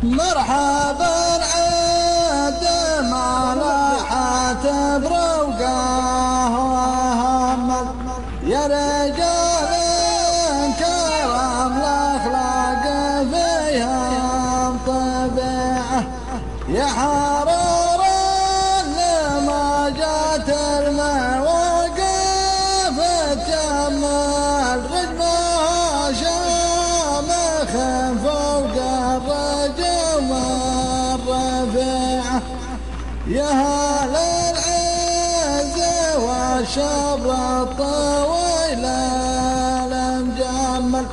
مرحبا عاد ما لاحت بروقاه وهمل يا رجال كرم الاخلاق فيها طبيعه يا حرار لما جات المواقف تجمل رجمها شامخ فوق الرجم الرفيعه يا هل العز والشبر الطويل المجمل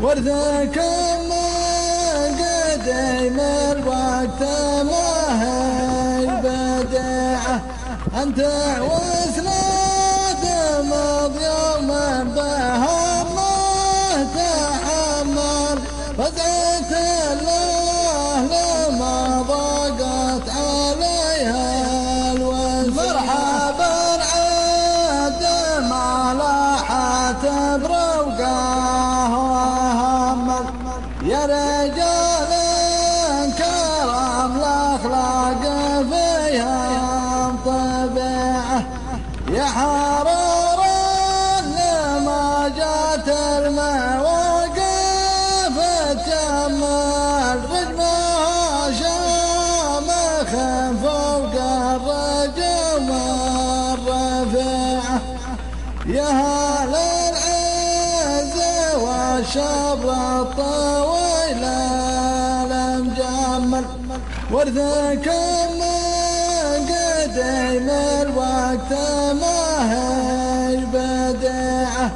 ورثكم من قديم الوقت ما هي بديعه انت وسناد مض يوم بهمه تحمل فزعت الله لما ضاقت عليها الوزن مرحبا عاد ما لاحت بروقاه وهمل يا رجال كرم الاخلاق فيها طبيعه يا حرار لما جات المواقف تجمل رجمها شامخ فوق الرجم الرفيعه يا هل العز والشبر الطويل المجمل ورثكم من قديم الوقت ما هي بديعه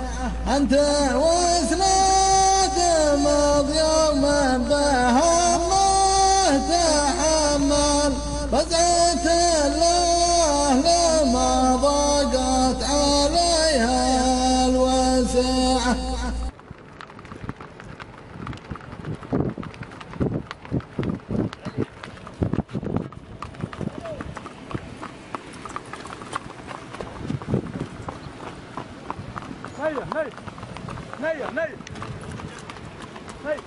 انت وسناد مض يوم بهمه تحمل فزعت الله لما ضاقت عليها الوسيعه نيه نيه نيه نيه نيه